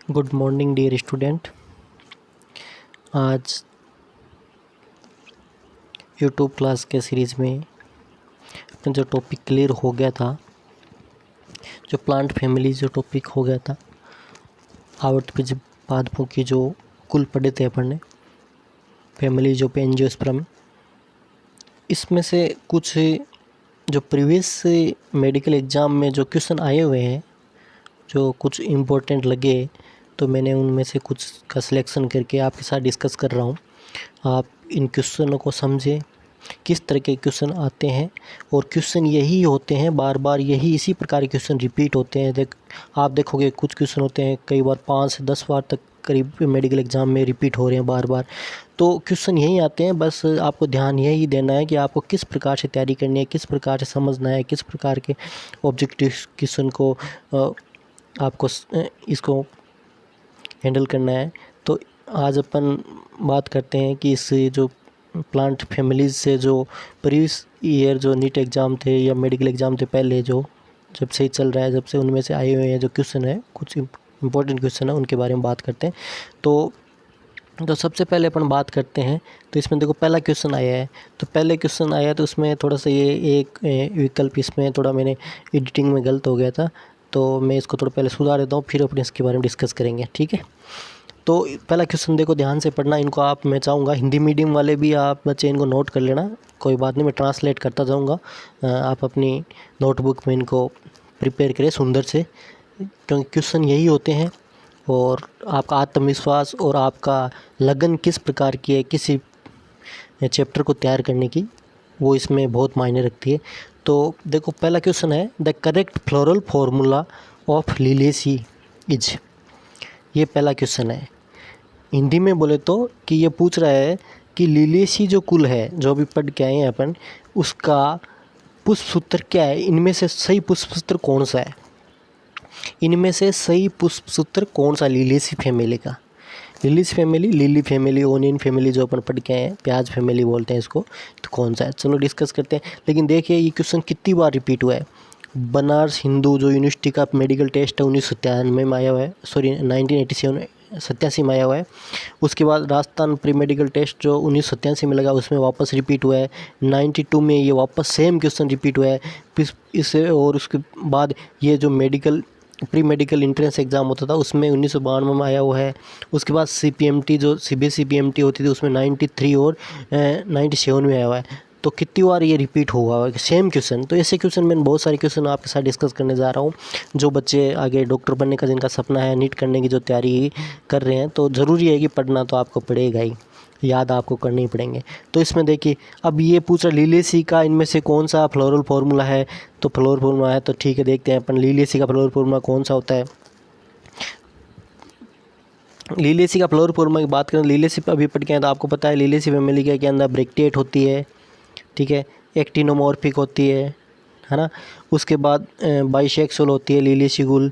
Good morning dear student. आज YouTube class के series में अपना जो टॉपिक क्लियर हो गया था, जो प्लांट फैमिली जो टॉपिक हो गया था, आवर्तबीज पादपों की जो कुल पढ़े थे अपन ने, फैमिली जो एंजियोस्पर्म, इसमें से कुछ जो प्रीवियस मेडिकल एग्ज़ाम में जो क्वेश्चन आए हुए हैं, जो कुछ इम्पोर्टेंट लगे, तो मैंने उनमें से कुछ का सिलेक्शन करके आपके साथ डिस्कस कर रहा हूँ। आप इन क्वेश्चनों को समझें, किस तरह के क्वेश्चन आते हैं, और क्वेश्चन यही होते हैं, बार बार यही इसी प्रकार के क्वेश्चन रिपीट होते हैं। आप देखोगे कुछ क्वेश्चन होते हैं कई बार 5 से 10 बार तक करीब मेडिकल एग्ज़ाम में रिपीट हो रहे हैं बार बार। तो क्वेश्चन यही आते हैं, बस आपको ध्यान यही देना है कि आपको किस प्रकार से तैयारी करनी है, किस प्रकार से समझना है, किस प्रकार के ऑब्जेक्टिव क्वेश्चन को आपको इसको हैंडल करना है। तो आज अपन बात करते हैं कि इस जो प्लांट फैमिलीज़ से जो प्रीवियस ईयर जो नीट एग्ज़ाम थे या मेडिकल एग्ज़ाम थे पहले, जो जब से ही चल रहा है, जब से उनमें से आए हुए हैं जो क्वेश्चन है, कुछ इंपॉर्टेंट क्वेश्चन है, उनके बारे में बात करते हैं। तो सबसे पहले अपन बात करते हैं। तो इसमें देखो पहला क्वेश्चन आया है, तो पहले क्वेश्चन आया तो उसमें थोड़ा सा ये एक विकल्प इसमें थोड़ा मैंने एडिटिंग में गलत हो गया था, तो मैं इसको थोड़ा पहले सुधार देता हूँ, फिर अपने इसके बारे में डिस्कस करेंगे, ठीक है। तो पहला क्वेश्चन देखो, ध्यान से पढ़ना इनको। आप, मैं चाहूँगा हिंदी मीडियम वाले भी आप बच्चे इनको नोट कर लेना, कोई बात नहीं, मैं ट्रांसलेट करता जाऊँगा। आप अपनी नोटबुक में इनको प्रिपेयर करें सुंदर से, क्योंकि क्वेश्चन यही होते हैं। और आपका आत्मविश्वास और आपका लगन किस प्रकार की है किसी चैप्टर को तैयार करने की, वो इसमें बहुत मायने रखती है। तो देखो पहला क्वेश्चन है, the correct floral formula of Liliaceae is. ये पहला क्वेश्चन है। हिंदी में बोले तो कि ये पूछ रहा है कि लिलिएसी जो कुल है, जो अभी पढ़ के आए हैं अपन, उसका पुष्प सूत्र क्या है, इनमें से सही पुष्प सूत्र कौन सा है, इनमें से सही पुष्प सूत्र कौन सा लिलिएसी फैमिली का। Lilies family, lily family, onion family जो अपन पढ़ के आए हैं, प्याज फैमिली बोलते हैं इसको, तो कौन सा है, चलो डिस्कस करते हैं। लेकिन देखिए ये क्वेश्चन कितनी बार रिपीट हुआ है। बनारस हिंदू जो यूनिवर्सिटी का मेडिकल टेस्ट है 1997 में आया हुआ है, सॉरी 1987 में आया हुआ है। उसके बाद राजस्थान प्री मेडिकल टेस्ट जो 1987 में लगा, उसमें वापस रिपीट हुआ है। 92 में ये वापस सेम क्वेश्चन रिपीट हुआ है इससे। और उसके बाद ये जो medical pre medical entrance exam होता था, उसमें 1992 में आया हुआ है। उसके बाद CPMT जो CBSE PMT होती थी, उसमें 93 और 97 में आया हुआ है। तो कितनी बार ये रिपीट हुआ है सेम क्वेश्चन। तो ऐसे क्वेश्चन मैं बहुत सारे क्वेश्चन आपके साथ डिस्कस करने जा रहा हूँ। जो बच्चे आगे डॉक्टर बनने का जिनका सपना है, नीट करने की जो तैयारी कर रहे हैं, तो ज़रूरी है कि पढ़ना तो आपको पड़ेगा ही, याद आपको करने ही पड़ेंगे। तो इसमें देखिए, अब ये पूछ रहा लिलिएसी का इनमें से कौन सा फ्लोरल फार्मूला है, तो फ्लोरल फार्मूला है, तो ठीक है, देखते हैं अपन लिलिएसी का फ्लोरल फार्मूला कौन सा होता है। लिलिएसी का फ्लोरल फार्मूला की बात करें, लिलिएसी पे अभी पढ़ के हैं, तो आपको पता है लिलिएसी फैमिली के अंदर ब्रैक्टेट होती है, ठीक है, एक्टिनोमॉर्फिक होती है ना। उसके बाद बाइसेक्सुअल होती है लिलिएसी कुल।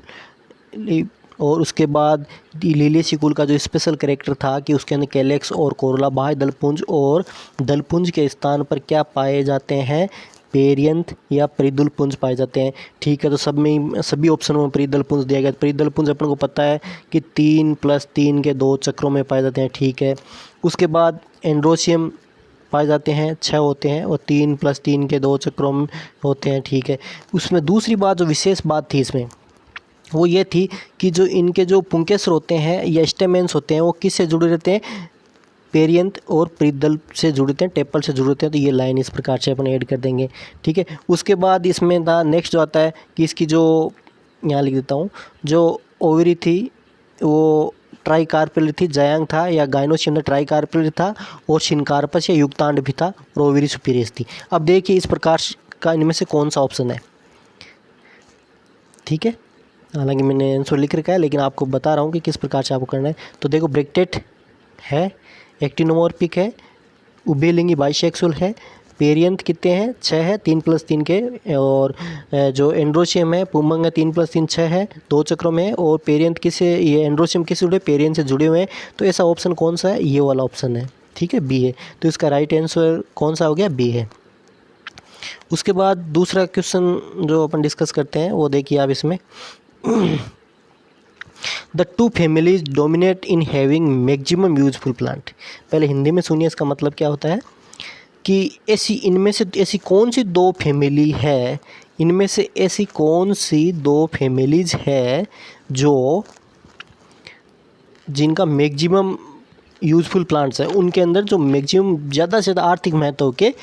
और उसके बाद लिलिएसी कुल का जो स्पेशल कैरेक्टर था कि उसके अंदर कैलेक्स और कोरोला, बाह्य दलपुंज और दलपुंज के स्थान पर क्या पाए जाते हैं, पेरियंथ या परिदलपुंज पाए जाते हैं, ठीक है। तो सब में, सभी ऑप्शन में परिदलपुंज दिया गया। परिदलपुंज अपन को पता है कि 3+3 के 2 चक्रों में पाए जाते हैं, ठीक है। उसके बाद एंड्रोसियम पाए जाते हैं, 6 होते हैं, और 3+3 के 2 चक्रों में होते हैं, ठीक है। उसमें दूसरी बात, जो विशेष बात थी इसमें, वो ये थी कि जो इनके जो पुंकेसर होते हैं या स्टेमेंस होते हैं, वो किससे जुड़े रहते हैं, पेरियंथ और परिदल से जुड़ते हैं, टेपल से जुड़ते हैं। तो ये लाइन इस प्रकार से अपन ऐड कर देंगे, ठीक है। उसके बाद इसमें था नेक्स्ट जो आता है कि इसकी जो, यहाँ लिख देता हूँ, जो ओवरी थी वो ट्राइकार्पेल थी, जयांग था या गाइनोसियम ट्राइकार्पेल था, और शिनकार्पस या युक्तांड भी था, और ओवरी सुपीरियस थी। अब देखिए इस प्रकार का इनमें से कौन सा ऑप्शन है, ठीक है। हालांकि मैंने आंसर लिख रखा है, लेकिन आपको बता रहा हूँ कि किस प्रकार से आपको करना है। तो देखो ब्रैक्टेट है, एक्टिनोमॉर्फिक है, उभयलिंगी बाइसेक्सुअल है, पेरियंथ कितने हैं, 6 है, 3+3 के, और जो एंड्रोशियम है पुमंग है, 3+3 6 है, 2 चक्रों में है, और पेरियंथ किसे, ये एंड्रोशियम किससे जुड़े, पेरियंथ से जुड़े हुए हैं। तो ऐसा ऑप्शन कौन सा है, ये वाला ऑप्शन है, ठीक है, बी है। तो इसका राइट आंसर कौन सा हो गया, बी है। उसके बाद दूसरा क्वेश्चन जो अपन डिस्कस करते हैं, वो देखिए आप इसमें the two families dominate in having maximum useful plant. पहले हिंदी में सुनिए इसका मतलब क्या होता है कि ऐसी इनमें से ऐसी कौन सी दो फैमिली है, इनमें से ऐसी कौन सी दो फैमिलीज है जो जिनका मैक्सिमम यूज़फुल प्लांट्स है, उनके अंदर जो मैक्सिमम ज़्यादा से ज़्यादा आर्थिक महत्व के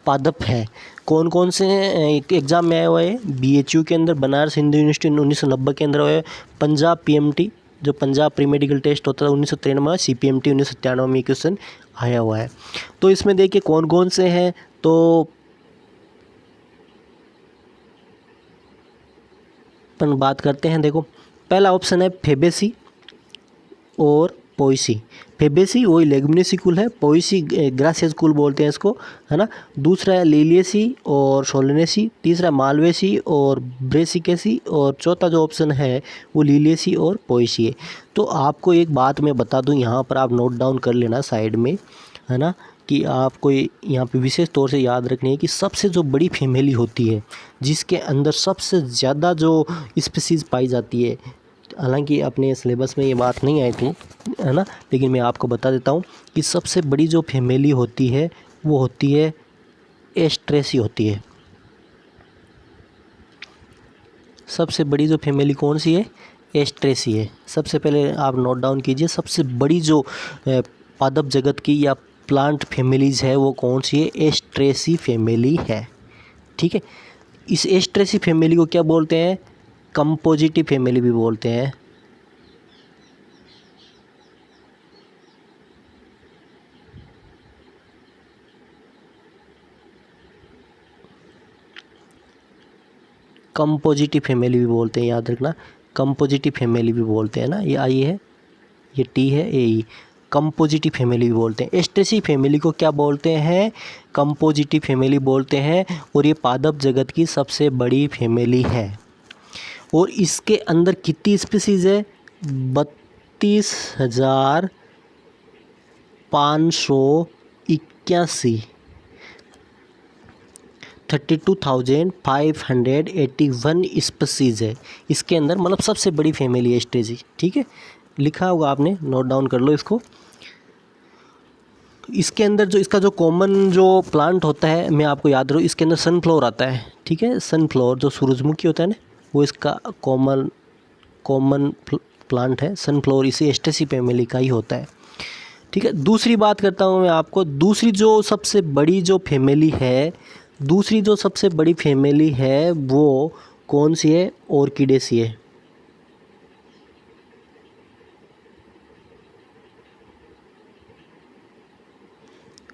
पादप है। कौन कौन से हैं? एक एग्ज़ाम में आया हुआ है BHU के अंदर, बनारस हिंदू यूनिवर्सिटी 1990 के अंदर है। पंजाब PMT जो पंजाब प्री मेडिकल टेस्ट होता था 1993 में, CPMT 1997 में क्वेश्चन आया हुआ है। तो इसमें देखिए कौन कौन से हैं, तो अपन बात करते हैं। देखो पहला ऑप्शन है फेबेसी और पोएसी। फेबेसी वही लेगुमिनेसी कुल है, पोएसी ग्रासियस कुल बोलते हैं इसको, है ना। दूसरा है लिलिएसी और सोलेनेसी, तीसरा मालवेसी और ब्रेसिकेसी, और चौथा जो ऑप्शन है वो लिलिएसी और पोएसी है। तो आपको एक बात मैं बता दूं, यहाँ पर आप नोट डाउन कर लेना साइड में, है ना, कि आपको यहाँ पे विशेष तौर से याद रखनी है कि सबसे जो बड़ी फैमिली होती है जिसके अंदर सबसे ज़्यादा जो स्पीसीज़ पाई जाती है, हालांकि अपने सिलेबस में ये बात नहीं आई थी, है ना, लेकिन मैं आपको बता देता हूँ कि सबसे बड़ी जो फैमिली होती है वो होती है एस्ट्रेसी होती है। सबसे बड़ी जो फैमिली कौन सी है? एस्ट्रेसी है। सबसे पहले आप नोट डाउन कीजिए, सबसे बड़ी जो पादप जगत की या प्लांट फैमिलीज है वो कौन सी है? एस्ट्रेसी फैमिली है। ठीक है, इस एस्ट्रेसी फैमिली को क्या बोलते हैं? कंपोजिटिव फैमिली भी बोलते हैं। कंपोजिटिव फैमिली भी बोलते हैं, याद रखना, कंपोजिटिव फैमिली भी बोलते हैं ना। ये आई है, ये टी है, ए। कंपोजिटिव फैमिली भी बोलते हैं। एस्ट्रेसी फैमिली को क्या बोलते हैं? कंपोजिटिव फैमिली बोलते हैं, और ये पादप जगत की सबसे बड़ी फैमिली है। और इसके अंदर कितनी स्पीसीज है? 32,581, 32,581 स्पीसीज है इसके अंदर, मतलब सबसे बड़ी फैमिली है एस्ट्रेसी। ठीक है, लिखा होगा आपने, नोट डाउन कर लो इसको। इसके अंदर जो इसका जो कॉमन जो प्लांट होता है, मैं आपको याद रखूँ, इसके अंदर सनफ्लावर आता है। ठीक है, सनफ्लावर जो सूरजमुखी होता है ना, वो इसका कॉमन प्लांट है। सनफ्लावर इसी एस्ट्रेसी फैमिली का ही होता है। ठीक है, दूसरी बात करता हूँ मैं आपको, दूसरी जो सबसे बड़ी जो फैमिली है, दूसरी जो सबसे बड़ी फैमिली है वो कौन सी है? ऑर्किडेसी है।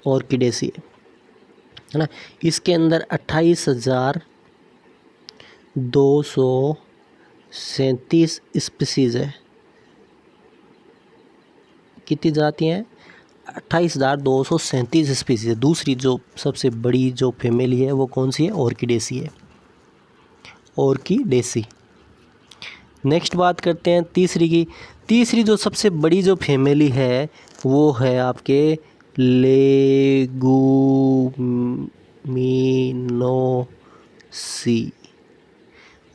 ऑर्किडेसी है ना। इसके अंदर 28,237 स्पीसीज है। कितनी जाती हैं? 28,237 स्पीसीज है। दूसरी जो सबसे बड़ी जो फैमिली है वो कौन सी है? ऑर्किडेसी है, ऑर्किडेसी। नेक्स्ट बात करते हैं तीसरी की। तीसरी जो सबसे बड़ी जो फैमिली है वो है आपके लेगुमिनोसी।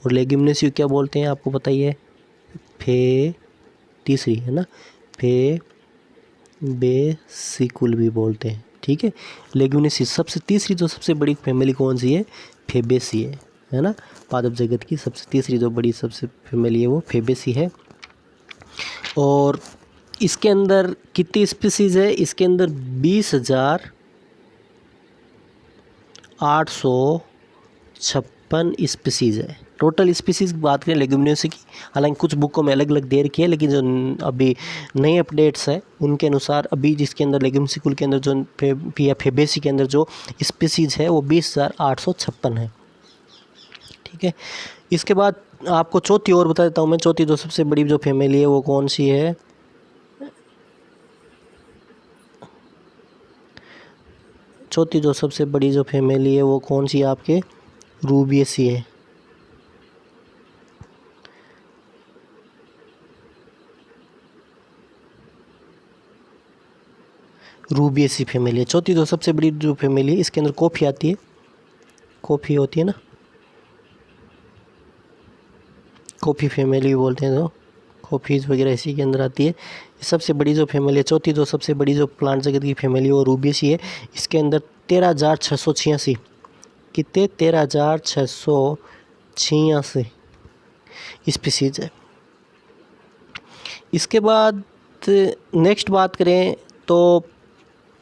और लेगुमिनोसी क्या बोलते हैं आपको पता ही है? तीसरी है ना, फेबेसिकुल भी बोलते हैं। ठीक है, लेगुमिनोसी सबसे तीसरी जो सबसे बड़ी फैमिली कौन सी है? फेबेसी है ना। पादप जगत की सबसे तीसरी जो बड़ी सबसे फैमिली है वो फेबेसी है। और इसके अंदर कितनी स्पीसीज है? इसके अंदर 20,856 स्पीसीज है। टोटल स्पीसीज की बात करें लेगुमिनोसी की, हालांकि कुछ बुकों में अलग अलग दे रखी है, लेकिन जो अभी नए अपडेट्स हैं उनके अनुसार अभी जिसके अंदर लेगुमिनोसी कुल के अंदर जो फेबेसी के अंदर जो स्पीसीज है वो 20,856 है। ठीक है, इसके बाद आपको चौथी और बता देता हूँ मैं। चौथी जो सबसे बड़ी जो फैमिली है वो कौन सी है? चौथी जो सबसे बड़ी जो फैमिली है वो कौन सी है आपके? रूबिएसी है। रूबिएसी फैमिली है चौथी जो सबसे बड़ी जो फैमिली है। इसके अंदर कॉफ़ी आती है, कॉफ़ी होती है ना, कॉफ़ी फैमिली बोलते हैं तो कॉफ़ीज़ वगैरह इसी के अंदर आती है। सबसे बड़ी जो फैमिली है, चौथी जो सबसे बड़ी जो प्लांट जगत की फैमिली है वो रूबिएसी है। इसके अंदर 13,686 कितने 13,686 स्पीसीज है। इसके बाद नेक्स्ट बात करें तो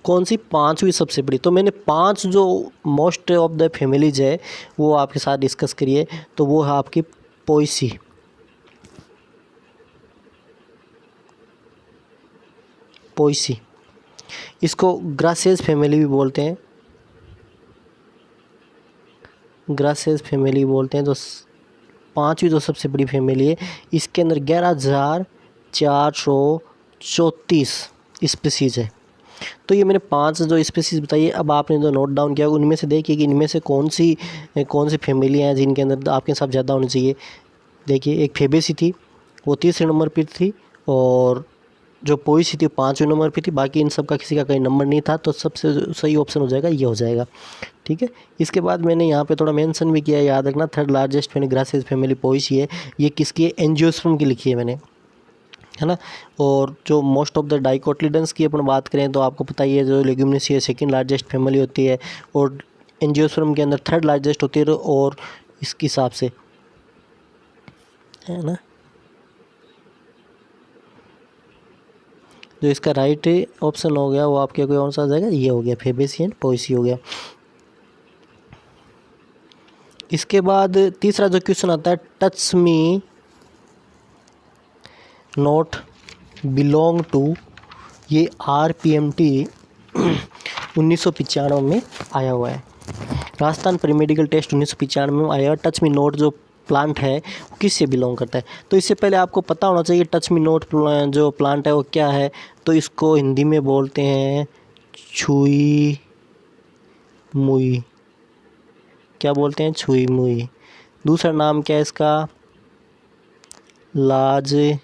कौन सी पांचवी सबसे बड़ी, तो मैंने 5 जो मोस्ट ऑफ द फैमिलीज है वो आपके साथ डिस्कस करिए। तो वो है आपकी पोएसी, पोएसी, इसको ग्रासेज फैमिली भी बोलते हैं, ग्रासेज फैमिली बोलते हैं। तो पांचवी जो सबसे बड़ी फैमिली है इसके अंदर 11,434 स्पीसीज है। तो ये मैंने 5 जो स्पीसीज बताई है। अब आपने जो नोट डाउन किया उनमें से देखिए कि इनमें से कौन सी फैमिली हैं जिनके अंदर आपके हिसाब ज़्यादा होनी चाहिए। देखिए एक फेबेसी थी, वो 3रे नंबर पर थी, और जो पोएसी थी 5वें नंबर पे थी। बाकी इन सब का किसी का कहीं नंबर नहीं था, तो सबसे सही ऑप्शन हो जाएगा ये हो जाएगा, ठीक है। इसके बाद मैंने यहाँ पे थोड़ा मेंशन भी किया, याद रखना। 3rd largest family grasses family Poaceae है। ये किसकी है? एंजियोस्पर्म की लिखी है मैंने, है ना। और जो मोस्ट ऑफ द डाइकोटिलीडन्स की अपन बात करें तो आपको पता ही है, जो लेग्यूमिनेसी है 2nd लार्जेस्ट फैमिली होती है, और एंजियोस्पर्म के अंदर 3rd लार्जेस्ट होती है, और इसके हिसाब से, है ना। जो इसका राइट ऑप्शन हो गया वो आपके कौन सा आ जाएगा? ये हो गया, फेबेसी एंड पोएसी हो गया। इसके बाद तीसरा जो क्वेश्चन आता है, touch me not belong to, ये RPMT 1995 में आया हुआ है। राजस्थान प्री मेडिकल टेस्ट 1995 में आया। टच मी नोट जो प्लांट है वो किससे बिलोंग करता है? तो इससे पहले आपको पता होना चाहिए टच मी नोट जो प्लांट है वो क्या है। तो इसको हिंदी में बोलते हैं छुई मुई। क्या बोलते हैं? छुई मुई। दूसरा नाम क्या है इसका? लाजवंती।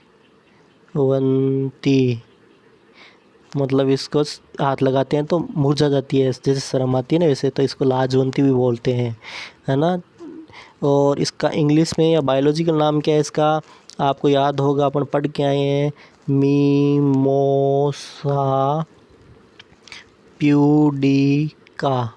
मतलब इसको हाथ लगाते हैं तो मुरझा जाती है, जैसे शर्म आती है ना, वैसे। तो इसको लाजवंती भी बोलते हैं, है ना। और इसका इंग्लिश में या बायोलॉजिकल नाम क्या है इसका? आपको याद होगा, अपन पढ़ के आए हैं, मीमोसा प्यूडिका।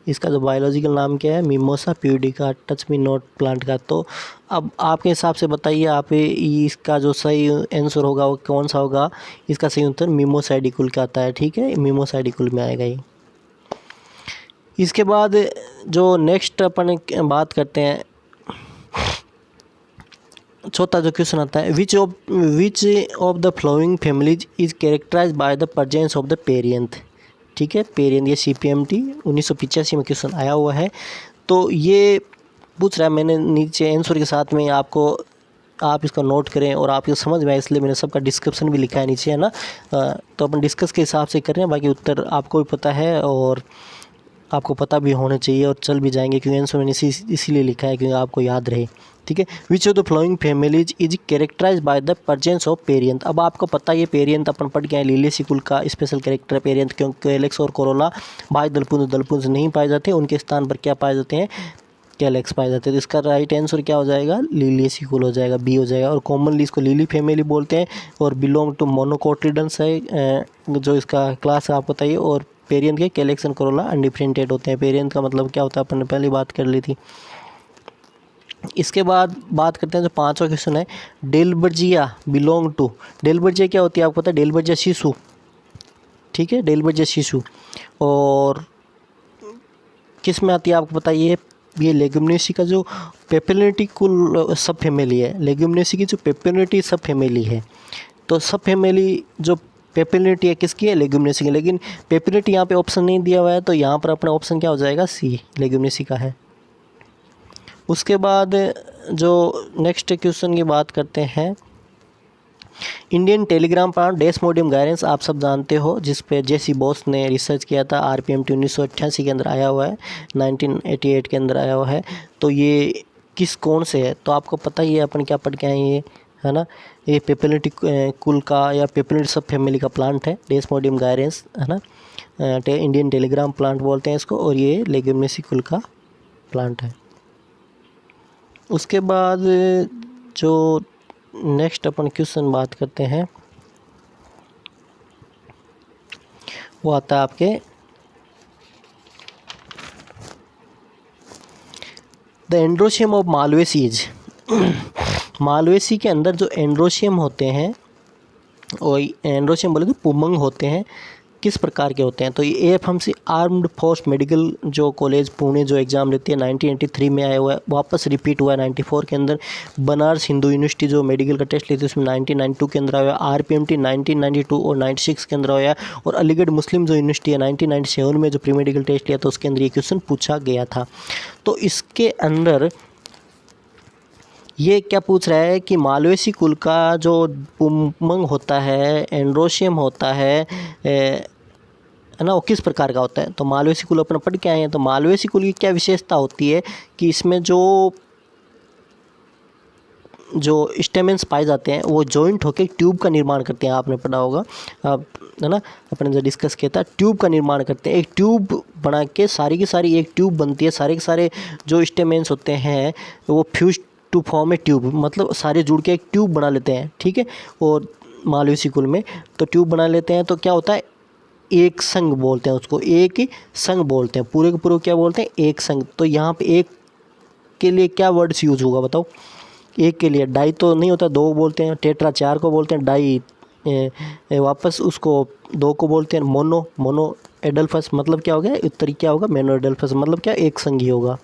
इसका जो बायोलॉजिकल नाम क्या है? Mimosa pudica, touch me not plant का। तो अब आपके हिसाब से बताइए, आप इसका जो सही आंसर होगा वो कौन सा होगा? इसका सही उत्तर मिमोसाइडिकुल का आता है, ठीक है। मिमोसाइडिकुल में आएगा ये। इसके बाद जो नेक्स्ट अपन बात करते हैं, चौथा जो क्वेश्चन आता है, which of the following families is characterize by the presence of the perianth, ठीक है। पेरियंथ, ये CPMT 1985 में क्वेश्चन आया हुआ है। तो ये पूछ रहा है, मैंने नीचे आंसर के साथ में आपको, आप इसका नोट करें और आपको समझ में आए, इसलिए मैंने सबका डिस्क्रिप्शन भी लिखा है नीचे, है ना। तो अपन डिस्कस के हिसाब से कर रहे हैं, बाकी उत्तर आपको भी पता है और आपको पता भी होने चाहिए और चल भी जाएंगे, क्योंकि आंसर मैंने इसीलिए लिखा है क्योंकि आपको याद रहे, ठीक है। Which of the following families is characterize by the presence of perianth. अब आपको पता है ये पेरियंथ अपन पढ़ के आए, लिलियेसी कुल का स्पेशल कैरेक्टर है पेरियंथ, क्योंकि कैलेक्स और कोरोला बाह्य दलपुंज नहीं पाए जाते, उनके स्थान पर क्या पाए जाते हैं? कैलेक्स पाए जाते हैं। तो इसका राइट आंसर क्या हो जाएगा? लिलियेसी कुल हो जाएगा, बी हो जाएगा। और कॉमनली इसको लिली फैमिली बोलते हैं, और बिलोंग टू मोनोकोटिलीडन्स है जो इसका क्लास है, आपको बताइए। और पेरियंथ के कैलेक्स एंड कोरोला अनडिफरेंटेड होते हैं। पेरियंथ का मतलब क्या होता है अपन ने पहले बात कर ली थी। इसके बाद बात करते हैं जो पांचवा क्वेश्चन है, डेल्बर्जिया बिलोंग टू। डेल्बर्जिया क्या होती है आपको पता है? डेल्बर्जिया शिशु, ठीक है। डेल्बर्जिया शिशु और किस में आती है आपको पता है? ये लेग्यूमिनेसी का जो पेपिलिटी कुल सब फैमिली है। लेग्यूमिनेसी की जो पेपिलिटी सब फैमिली है, तो सब फैमिली जो पेपिलिटी है किसकी है? लेग्यूमिनेसी की। लेकिन पेपिलिटी यहाँ पे ऑप्शन नहीं दिया हुआ है, तो यहाँ पर अपना ऑप्शन क्या हो जाएगा? सी, लेग्यूमिनेसी का है। उसके बाद जो नेक्स्ट क्वेश्चन की बात करते हैं, इंडियन टेलीग्राम प्लांट डेस्मोडियम गायरेंस आप सब जानते हो, जिस पे जेसी बॉस ने रिसर्च किया था। RPMT 1988 के अंदर आया हुआ है, 1988 के अंदर आया हुआ है। तो ये कौन से है? तो आपको पता ही है, अपन क्या पढ़ के आए हैं, है ना। ये पेपिलिटी कुल का या पेपिलिटी सब फैमिली का प्लांट है, डेस्मोडियम गायरेंस, है ना। इंडियन टेलीग्राम प्लांट बोलते हैं इसको, और ये लेग्यूमिनेसी कुल का प्लांट है। उसके बाद जो नेक्स्ट अपन क्वेश्चन बात करते हैं, वो आता है आपके द एंड्रोशियम ऑफ मालवेसीज। मालवेसी के अंदर जो एंड्रोशियम होते हैं, और एंड्रोशियम बोले तो पुमंग होते हैं, किस प्रकार के होते हैं? तो ये AFMC आर्म्ड फोर्स मेडिकल जो कॉलेज पुणे जो एग्ज़ाम लेती है 1983 में आया हुआ है, वापस रिपीट हुआ है 94 के अंदर। बनारस हिंदू यूनिवर्सिटी जो मेडिकल का टेस्ट लेती है उसमें 1992 के अंदर आया है। RPMT 1992 और 96 के अंदर आया है। और अलीगढ़ मुस्लिम जो यूनिवर्सिटी है 1997 में जो प्री मेडिकल टेस्ट लिया था उसके अंदर ये क्वेश्चन पूछा गया था। तो इसके अंदर ये क्या पूछ रहा है कि मालवेसी कुल का जो पुमंग होता है, एंड्रोशियम होता है ना, वो किस प्रकार का होता है? तो मालवेसी कुल अपन पढ़ के आए हैं। तो मालवेसी कुल की क्या विशेषता होती है कि इसमें जो स्टेमेंस पाए जाते हैं वो जॉइंट होकर ट्यूब का निर्माण करते हैं। आपने पढ़ा होगा, आप है ना, अपने जो डिस्कस किया था, ट्यूब का निर्माण करते हैं। एक ट्यूब बना के सारी की सारी एक ट्यूब बनती है, सारे के सारे जो स्टेमेंस होते हैं वो fuse to form a tube, मतलब सारे जुड़ के एक ट्यूब बना लेते हैं। ठीक है, और मालवेसी कुल में तो ट्यूब बना लेते हैं। तो क्या होता है, एक संघ बोलते हैं उसको, एक ही संघ बोलते हैं, पूरे के पूरे क्या बोलते हैं, एक संघ। तो यहाँ पे एक के लिए क्या वर्ड्स यूज होगा बताओ? एक के लिए डाई तो नहीं होता, दो बोलते हैं। टेट्रा चार को बोलते हैं, डाई वापस उसको दो को बोलते हैं। मोनो एडल्फस मतलब क्या हो गया, उत्तरी क्या होगा, मेनो एडल्फस मतलब क्या, एक संघी होगा।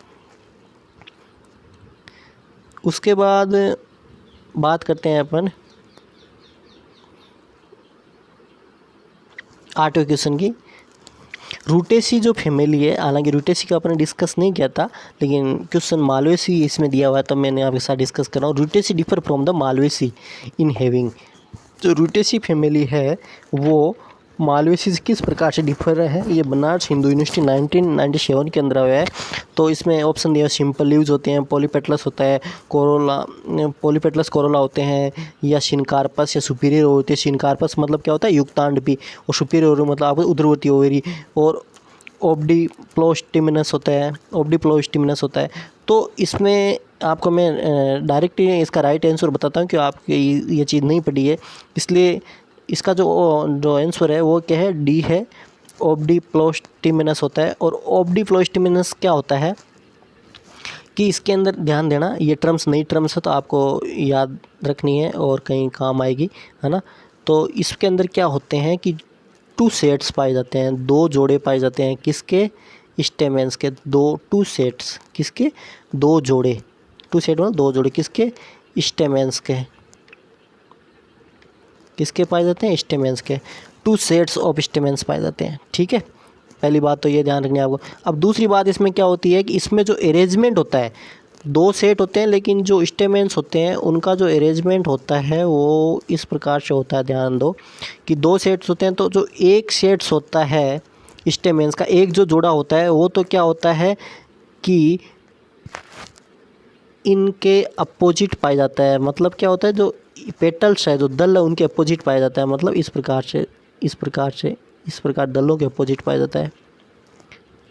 उसके बाद बात करते हैं अपन 8वें क्वेश्चन की। रूटेसी जो फैमिली है, हालांकि रूटेसी का अपने डिस्कस नहीं किया था, लेकिन क्वेश्चन मालवेसी इसमें दिया हुआ है तो मैंने आपके साथ डिस्कस कर रहा हूँ। Rutaceae differ from the Malvaceae in having, जो रूटेसी फैमिली है वो मालवेसी से किस प्रकार से डिफर है? ये बनारस हिंदू यूनिवर्सिटी 1997 के अंदर आया है। तो इसमें ऑप्शन दिया, सिंपल लीव्स होते हैं, पॉलीपेटलस होता है, पॉलीपेटलस कोरोला होते हैं, या शिनकार्पस या सुपीरियर होते हैं। शिनकार्पस मतलब क्या होता है, युक्तांड और सुपीरियर मतलब आपको उदरवर्ती ओवेरी, और ओब्डिप्लोस्टिमिनस होता है। तो इसमें आपको मैं डायरेक्ट इसका राइट आंसर बताता हूँ कि आपकी ये चीज़ नहीं पढ़ी है, इसलिए इसका जो आंसर है वो क्या है, डी है, ओब्डिप्लोस्टिमिनस होता है। और ओब्डिप्लोस्टिमिनस क्या होता है कि इसके अंदर ध्यान देना, ये टर्म्स नई टर्म्स है तो आपको याद रखनी है और कहीं काम आएगी, है ना। तो इसके अंदर क्या होते हैं कि टू सेट्स पाए जाते हैं, दो जोड़े पाए जाते हैं, किसके, स्टेमेंस के, टू सेट्स, किसके, दो जोड़े, टू सेट मतलब दो जोड़े, किसके, स्टेमेंस के, किसके पाए जाते हैं, स्टेमेंस के, टू सेट्स ऑफ स्टेमेंस पाए जाते हैं। ठीक है, पहली बात तो ये ध्यान रखनी है आपको। अब दूसरी बात इसमें क्या होती है कि इसमें जो अरेंजमेंट होता है, दो सेट होते हैं लेकिन जो स्टेमेंस होते हैं उनका जो अरेंजमेंट होता है वो इस प्रकार से होता है। ध्यान दो कि दो सेट्स होते हैं तो जो एक सेट्स होता है स्टेमेंस का, एक जो जोड़ा होता है वो तो क्या होता है कि इनके अपोजिट पाया जाता है। मतलब क्या होता है, जो पेटल्स है, जो दल है, उनके अपोजिट पाया जाता है। मतलब इस प्रकार दलों के अपोजिट पाया जाता है,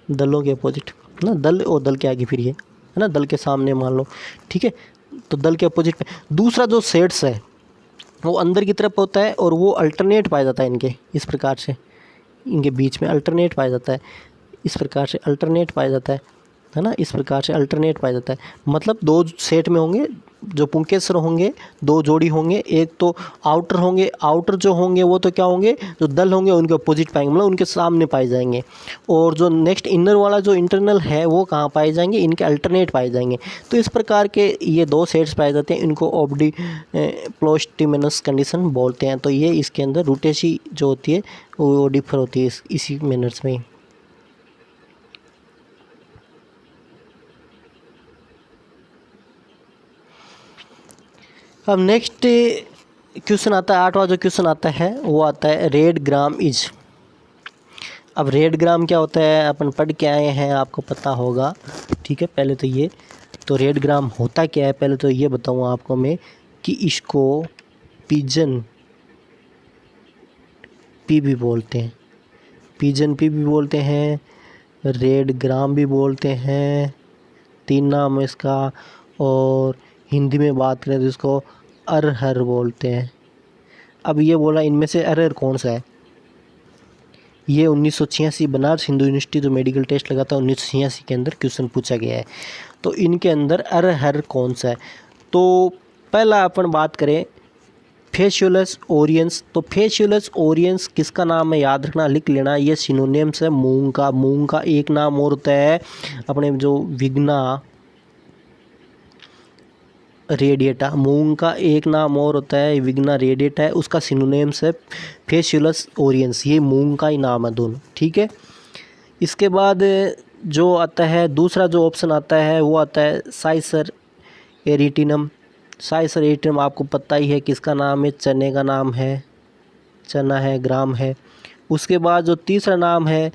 दलों के अपोजिट ना, दल और दल के आगे फिर ये है ना, दल के सामने मान लो। ठीक है, तो दल के अपोजिट पे दूसरा जो सेट्स है वो अंदर की तरफ होता है और वो अल्टरनेट पाया जाता है इनके, इस प्रकार से इनके बीच में अल्टरनेट पाया जाता है, इस प्रकार से अल्टरनेट पाया जाता है ना, इस प्रकार से अल्टरनेट पाया जाता है। मतलब दो सेट में होंगे, जो पुंकेसर होंगे, दो जोड़ी होंगे, एक तो आउटर होंगे, आउटर जो होंगे वो तो क्या होंगे, जो दल होंगे उनके अपोजिट पाएंगे, मतलब उनके सामने पाए जाएंगे। और जो नेक्स्ट इनर वाला जो इंटरनल है वो कहाँ पाए जाएंगे, इनके अल्टरनेट पाए जाएंगे। तो इस प्रकार के ये दो सेट्स पाए जाते हैं, इनको ओब्डिप्लोस्टिमिनस कंडीशन बोलते हैं। तो ये इसके अंदर रूटेसी जो होती है वो डिफर होती है इसी मैनर्स में। अब नेक्स्ट क्वेश्चन आता है, 8वां जो क्वेश्चन आता है वो आता है रेड ग्राम इज। अब रेड ग्राम क्या होता है अपन पढ़ के आए हैं, आपको पता होगा। ठीक है, पहले तो ये, तो रेड ग्राम होता क्या है पहले तो ये बताऊँ आपको मैं कि इसको पिजन पी भी बोलते हैं, पिजन पी भी बोलते हैं, रेड ग्राम भी बोलते हैं, तीन नाम है इसका। और हिंदी में बात करें तो इसको अरहर बोलते हैं। अब ये बोला इनमें से अरहर कौन सा है। ये 1986 बनारस हिंदू यूनिवर्सिटी जो मेडिकल टेस्ट लगा था 1986 के अंदर क्वेश्चन पूछा गया है। तो इनके अंदर अरहर कौन सा है। तो पहला अपन बात करें फेशियोलस ओरियंस। तो फेशियोलस ओरियंस किसका नाम है याद रखना, लिख लेना। ये सिनोनिम्स है मूंग का। मूंग का एक नाम और होता है अपने जो विग्ना रेडिएटा। मूंग का एक नाम और होता है विग्ना रेडिएटा है, उसका सिनोनिम्स है फेशियोलस ओरियंस। ये मूंग का ही नाम है दोनों, ठीक है। इसके बाद जो आता है दूसरा जो ऑप्शन आता है वो आता है साइसर एरिटिनम। साइसर एरिटिनम आपको पता ही है किसका नाम है, चने का नाम है, चना है, ग्राम है। उसके बाद जो तीसरा नाम है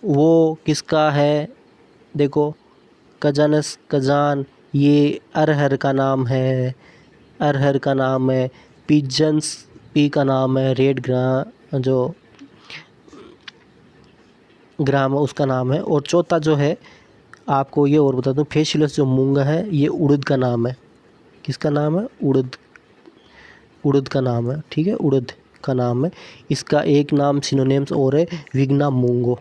वो किसका है, देखो कजानस कजान, ये अरहर का नाम है, अरहर का नाम है। पिजन्स पी का नाम है, रेड जो ग्राम है उसका नाम है। और चौथा जो है आपको ये और बता दूं फेशियलस जो मूंगा है ये उड़द का नाम है। किसका नाम है, उड़द, उड़द का नाम है, ठीक है, उड़द का नाम है। इसका एक नाम सिनोनिम्स और है विग्ना मूंगो।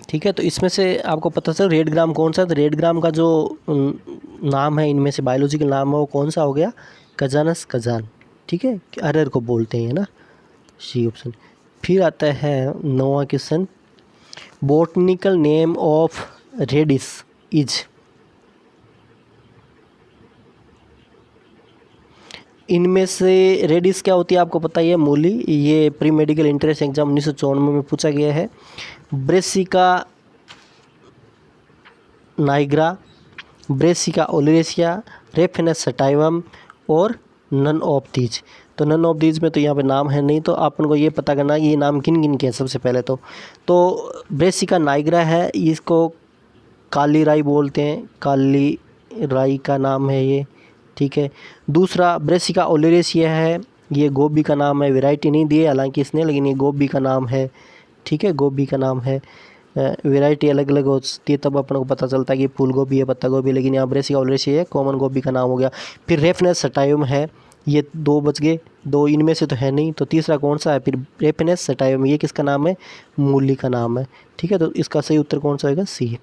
ठीक है, तो इसमें से आपको पता चल रेड ग्राम कौन सा है। तो रेड ग्राम का जो नाम है इनमें से बायोलॉजिकल नाम है वो कौन सा हो गया, कजानस कजान, ठीक है, अरहर को बोलते हैं ना, सी ऑप्शन। फिर आता है नौवां question, botanical name of radish is. इनमें से रेडिस क्या होती है आपको पता ही है, मूली। ये प्री मेडिकल एंट्रेंस एग्जाम 1994 में पूछा गया है। Brassica nigra, Brassica oleracea, Raphanus sativum और नन ऑफ दीज। तो नन ऑफ दीज में तो यहाँ पे नाम है नहीं, तो अपन को ये पता करना ये नाम किन किन के हैं सबसे पहले तो ब्रेसिका नाइग्रा है, इसको काली राई बोलते हैं, काली राई का नाम है ये, ठीक है। दूसरा ब्रेसिका ओलेरेसिया है, ये गोभी का नाम है, वैरायटी नहीं दी है हालांकि इसने, लेकिन ये गोभी का नाम है, ठीक है, गोभी का नाम है। वैरायटी अलग अलग होती है तब अपन को पता चलता है कि फूल गोभी है, पत्ता गोभी, लेकिन यहाँ ब्रेसिका ओलेरेसिया है, कॉमन गोभी का नाम हो गया। फिर रेफिनस सटाइवम है, ये दो बच गए, दो इनमें से तो है नहीं, तो तीसरा कौन सा है फिर, रेफिनस सटाइवम, ये किसका नाम है, मूली का नाम है, ठीक है। तो इसका सही उत्तर कौन सा होगा, सी है।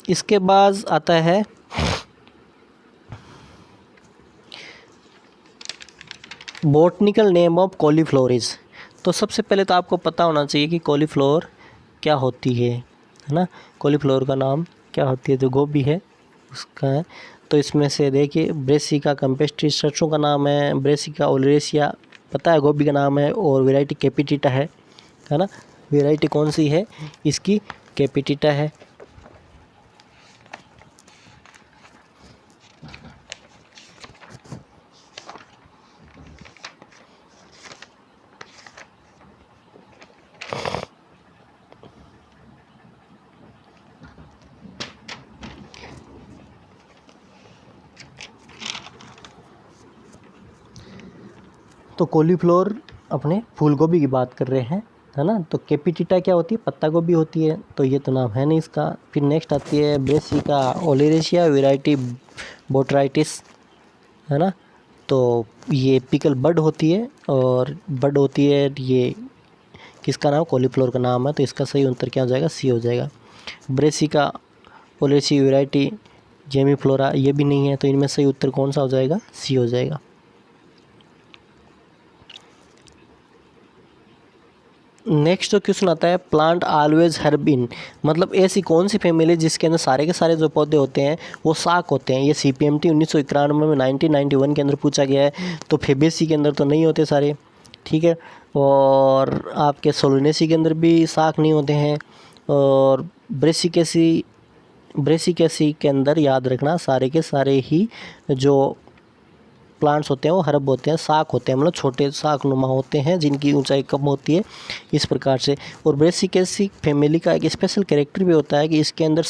इसके बाद आता है बॉटनिकल नेम ऑफ कॉलीफ्लोरेज। तो सबसे पहले तो आपको पता होना चाहिए कि कॉलीफ्लोर क्या होती है ना, कॉलीफ्लोर का नाम क्या होती है, जो गोभी है उसका है। तो इसमें से देखिए ब्रेसिका कैम्पेस्ट्री सरसों का नाम है, ब्रेसिका ओलेरेसिया पता है गोभी का नाम है, और वैरायटी कैपिटिटा है ना। वैरायटी कौन सी है इसकी, कैपिटिटा है। तो कॉलीफ्लोर अपने फूल गोभी की बात कर रहे हैं, है ना। तो कैपिटिटा क्या होती है, पत्ता गोभी होती है, तो ये तो नाम है नहीं इसका। फिर नेक्स्ट आती है ब्रेसिका ओलेरेसिया, वैरायटी बोट्राइटिस, है ना। तो ये पिकल बड होती है, और बड होती है ये किसका नाम, कॉलीफ्लोर का नाम है। तो इसका सही उत्तर क्या हो जाएगा, सी हो जाएगा। ब्रेसिका ओलेरेसिया वैरायटी जेमीफ्लोरा ये भी नहीं है, तो इनमें सही उत्तर कौन सा हो जाएगा, सी हो जाएगा। नेक्स्ट जो क्वेश्चन आता है, प्लांट ऑलवेज हर्ब इन, मतलब ऐसी कौन सी फैमिली जिसके अंदर सारे के सारे जो पौधे होते हैं वो साख होते हैं। ये CPMT 1991 में 1991 के अंदर पूछा गया है। तो फेबेसी के अंदर तो नहीं होते सारे, ठीक है, और आपके सोलोनेसी के अंदर भी साख नहीं होते हैं, और ब्रेसिकेसी के अंदर याद रखना सारे के सारे ही जो प्लांट्स होते हैं वो हर्ब होते हैं, साख होते हैं, मतलब छोटे साख नुमा होते हैं जिनकी ऊंचाई कम होती है, इस प्रकार से। और ब्रेसिकेसी फैमिली का एक स्पेशल कैरेक्टर भी होता है कि इसके अंदर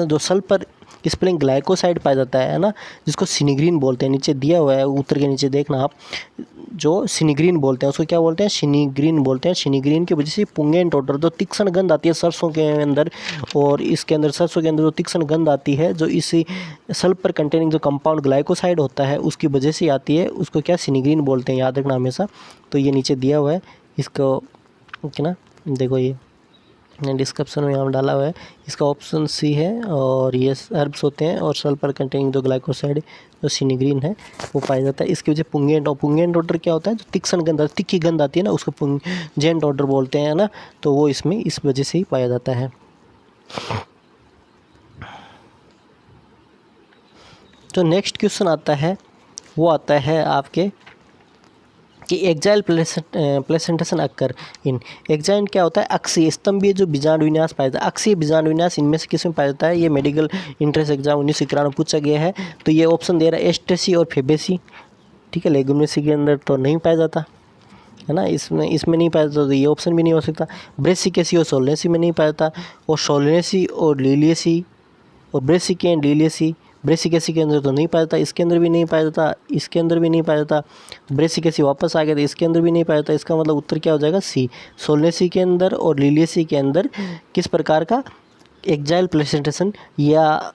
जो सल्फर स्पेलिंग ग्लाइकोसाइड पाया जाता है ना, जिसको सिनिग्रीन बोलते हैं। नीचे दिया हुआ है, उत्तर के नीचे देखना आप, जो सिनिग्रीन बोलते हैं उसको क्या बोलते हैं, सिनिग्रीन बोलते हैं। सिनिग्रीन की वजह से पुंगेंट ऑर्डर, जो तीक्ष्ण गंध आती है सरसों के अंदर, और इसके अंदर सरसों के अंदर जो तीक्ष्ण गंध आती है, जो इसी सल्फर कंटेनिंग जो कंपाउंड ग्लाइकोसाइड होता है उसकी वजह से आती है, उसको क्या सिनिग्रीन बोलते हैं, याद रखना हमेशा। तो ये नीचे दिया हुआ है, इसको क्या ना, देखो ये डिस्क्रिप्शन में यहाँ डाला हुआ है, इसका ऑप्शन सी है। और ये हर्ब्स होते हैं और सल्फर कंटेनिंग जो ग्लाइकोसाइड जो सिनिग्रीन है वो पाया जाता है। इसकी वजह पुंगेंट, और पुंगेंट ऑर्डर क्या होता है, जो तीक्ष्ण गंध, तिखी गंध आती है ना, उसको पुंगेंट ऑर्डर बोलते हैं ना, तो वो इसमें इस वजह से ही पाया जाता है। जो नेक्स्ट क्वेश्चन आता है वो आता है आपके कि एक्जाइल प्लेसेंटेशन अक्कर इन। एक्जाइल क्या होता है, अक्षीय स्तंभीय जो बीजांड विन्यास पाया जाता है। अक्षीय बीजांड विन्यास इनमें से किस में पाया जाता है, ये मेडिकल इंट्रेंस एग्जाम 1991 में पूछा गया है। तो ये ऑप्शन दे रहा है एस्टेसी और फेबेसी, ठीक है। लेगुमिनेसी के अंदर तो नहीं पाया जाता है ना, इसमें नहीं पाया जाता, तो ये ऑप्शन भी नहीं हो सकता। ब्रेसिकेसी और सोलनेसी में नहीं पाया जाता, और सोलनेसी और लीलियसी, और ब्रेसिके एंड लीलियसी, ब्रेसिकेसी के अंदर तो नहीं पाया जाता, इसके अंदर भी नहीं पाया जाता, इसके अंदर भी नहीं पाया जाता। ब्रेसिकेसी वापस आ गया, तो इसके अंदर भी नहीं पाया जाता। इसका मतलब उत्तर क्या हो जाएगा, सी। सोलनेसी के अंदर और लीलियसी के अंदर किस प्रकार का एक्जाइल प्लेसेंटेशन या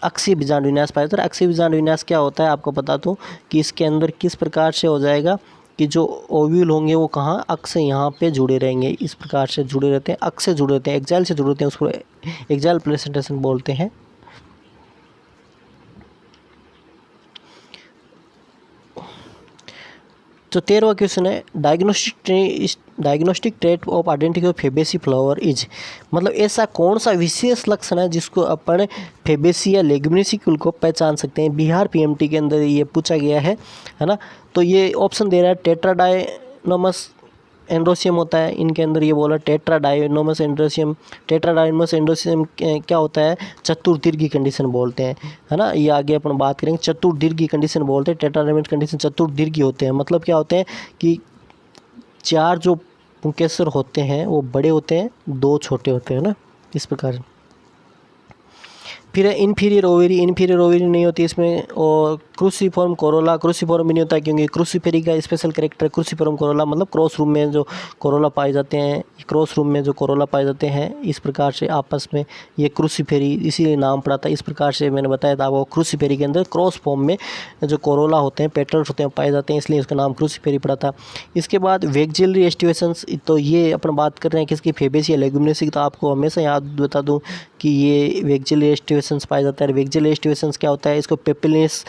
अक्षीय बीजांड विन्यास पाया जाता है। अक्षीय बीजांड विन्यास क्या होता है आपको बता दूं कि इसके अंदर किस प्रकार से हो जाएगा कि जो ओव्यूल होंगे वो कहाँ, अक्ष से यहाँ पे जुड़े रहेंगे, इस प्रकार से जुड़े रहते हैं, अक्ष से जुड़े रहते हैं, एक्जाइल से जुड़े रहते हैं, उसको एक्जाइल प्लेसेंटेशन बोलते हैं। तो 13वां क्वेश्चन है, diagnostic trait of identity of Fabaceae flower is, मतलब ऐसा कौन सा विशेष लक्षण है जिसको अपन फेबेसी या लेगुमिनेसी कुल को पहचान सकते हैं। बिहार पीएमटी के अंदर ये पूछा गया है ना। तो ये ऑप्शन दे रहा है टेट्राडाइनोमस एंड्रोसियम होता है, इनके अंदर ये बोला टेट्राडाइनोमस एंड्रोसियम। टेट्राडाइनोमस एंड्रोसियम क्या होता है, चतुर्दीर्घी कंडीशन बोलते हैं, है ना। ये आगे अपन बात करेंगे, चतुर्दीर्घी कंडीशन बोलते हैं। टेट्राडाइनोमस कंडीशन चतुर्दीर्घी होते हैं, मतलब क्या होते हैं कि 4 जो पुंकेसर होते हैं वो बड़े होते हैं, 2 छोटे होते हैं ना, इस प्रकार। फिर इन्फीरियर ओवेरी नहीं होती इसमें, और क्रूसीफॉर्म कोरोला, क्रूसीफॉर्म भी नहीं होता क्योंकि क्रूसीफेरी का स्पेशल कैरेक्टर क्रूसीफॉर्म कोरोला, मतलब क्रॉस रूम में जो कोरोला पाए जाते हैं, क्रॉस रूम में जो कोरोला पाए जाते हैं, इस प्रकार से आपस में ये क्रूसीफेरी इसीलिए नाम पड़ा था। इस प्रकार से मैंने बताया था वो क्रूसीफेरी के अंदर क्रॉस फॉर्म में जो कोरोला होते हैं, पेटल्स होते हैं, पाए जाते हैं, इसलिए इसका नाम क्रूसीफेरी पड़ा था। इसके बाद वेक्जिलरी एस्टिवेशंस, तो ये अपन बात कर रहे हैं किसकी, फेबेसी या लेगुमिनेसी की। तो आपको हमेशा याद बता दूँ कि ये वेक्जिलरी एस्टिवेशंस पाया जाता है। वेक्जिलरी एस्टिवेशंस क्या होता है, इसको पेपिलिनस